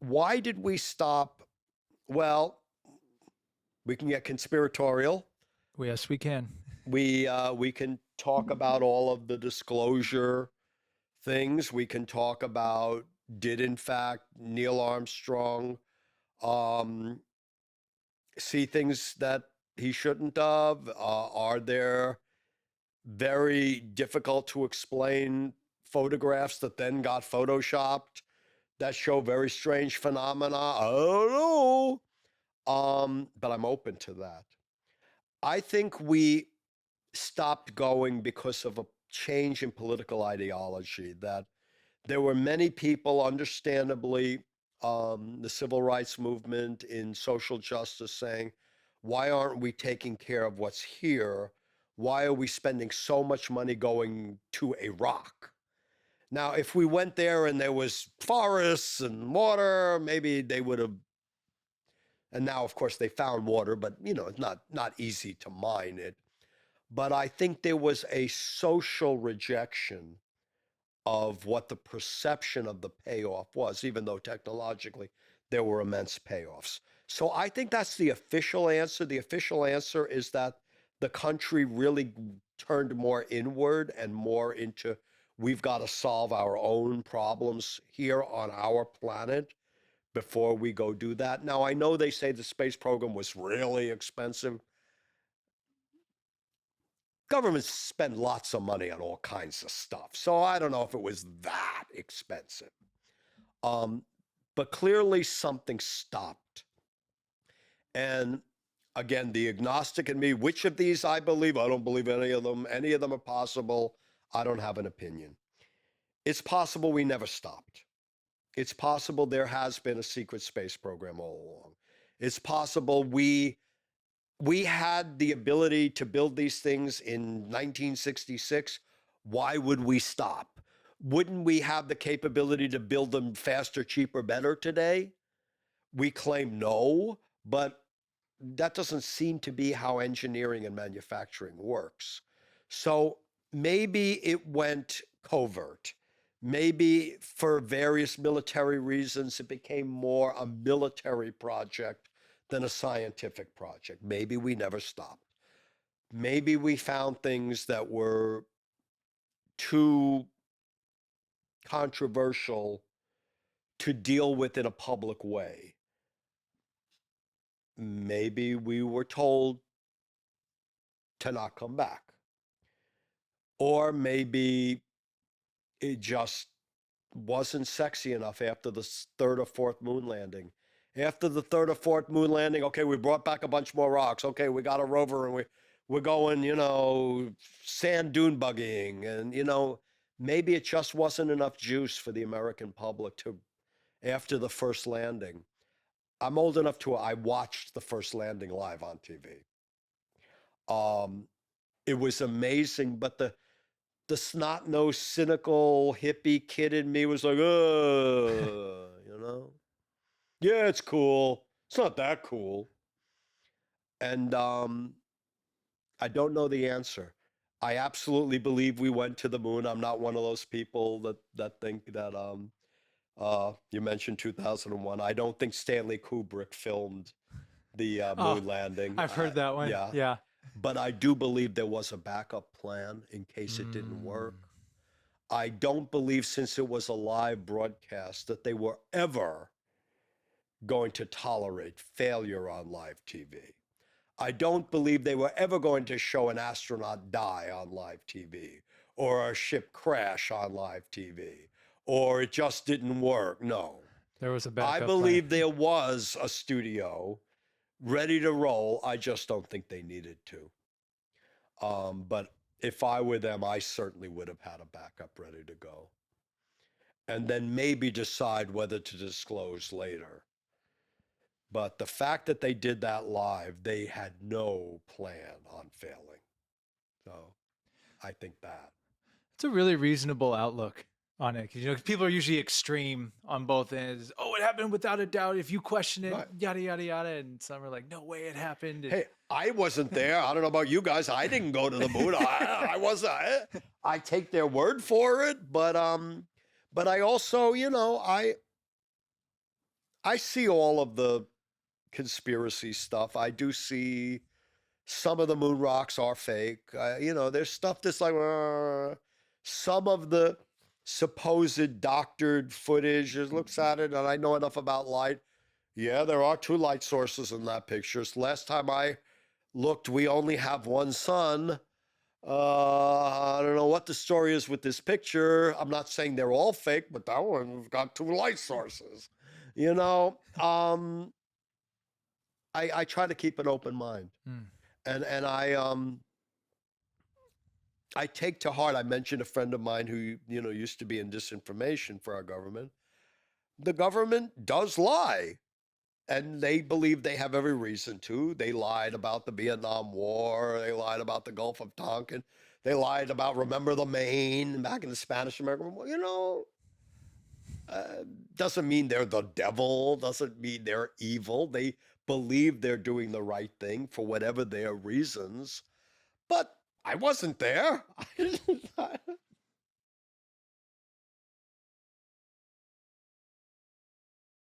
Why did we stop? Well, we can get conspiratorial. Yes, we can. We can talk about all of the disclosure things. We can talk about, did in fact Neil Armstrong um, see things that he shouldn't have? Are there very difficult to explain photographs that then got photoshopped that show very strange phenomena? I don't know. But I'm open to that. I think we stopped going because of a change in political ideology, that there were many people, understandably, the civil rights movement, in social justice, saying, why aren't we taking care of what's here? Why are we spending so much money going to Iraq? Now, if we went there and there was forests and water, maybe they would have. And now, of course, they found water, but it's not easy to mine it. But I think there was a social rejection of what the perception of the payoff was, even though technologically there were immense payoffs. So I think that's the official answer. The official answer is that the country really turned more inward and more into, we've got to solve our own problems here on our planet before we go do that. Now, I know they say the space program was really expensive. Governments spend lots of money on all kinds of stuff. So I don't know if it was that expensive. But clearly something stopped. And again, the agnostic in me, which of these I believe? I don't believe any of them. Any of them are possible. I don't have an opinion. It's possible we never stopped. It's possible there has been a secret space program all along. It's possible we had the ability to build these things in 1966. Why would we stop? Wouldn't we have the capability to build them faster, cheaper, better today? We claim no, but that doesn't seem to be how engineering and manufacturing works. So maybe it went covert. Maybe for various military reasons, it became more a military project than a scientific project. Maybe we never stopped. Maybe we found things that were too controversial to deal with in a public way. Maybe we were told to not come back. Or maybe it just wasn't sexy enough after the third or fourth moon landing. After the third or fourth moon landing, okay, we brought back a bunch more rocks. Okay, we got a rover and we're going, sand dune buggying. And, maybe it just wasn't enough juice for the American public to, after the first landing. I'm old enough I watched the first landing live on TV. It was amazing, but the snot-nosed, cynical hippie kid in me was like, yeah, it's cool. It's not that cool. And I don't know the answer. I absolutely believe we went to the moon. I'm not one of those people that think that you mentioned 2001. I don't think Stanley Kubrick filmed the Oh, moon landing. I've heard that one. Yeah. Yeah. But I do believe there was a backup plan in case it didn't work. I don't believe, since it was a live broadcast, that they were ever going to tolerate failure on live TV. I don't believe they were ever going to show an astronaut die on live TV, or a ship crash on live TV, or it just didn't work. No. There was a backup I believe there was a studio ready to roll. I just don't think they needed to. But if I were them, I certainly would have had a backup ready to go. And then maybe decide whether to disclose later. But the fact that they did that live, they had no plan on failing. So I think that. It's a really reasonable outlook on it. 'Cause, people are usually extreme on both ends. Oh, it happened without a doubt. If you question it, Right. yada, yada, yada. And some are like, no way it happened. Hey, I wasn't there. I don't know about you guys. I didn't go to the moon. I wasn't. I take their word for it, but I also, I see all of the conspiracy stuff. I do see some of the moon rocks are fake. There's stuff that's like some of the supposed doctored footage. It looks at it, and I know enough about light. Yeah, there are two light sources in that picture. So last time I looked, we only have one sun. I don't know what the story is with this picture. I'm not saying they're all fake, but that one's got two light sources. You know, I try to keep an open mind, Mm. and I take to heart. I mentioned a friend of mine who used to be in disinformation for our government. The government does lie, and they believe they have every reason to. They lied about the Vietnam War. They lied about the Gulf of Tonkin. They lied about remember the Maine back in the Spanish American War. Doesn't mean they're the devil. Doesn't mean they're evil. They believe they're doing the right thing for whatever their reasons. But I wasn't there.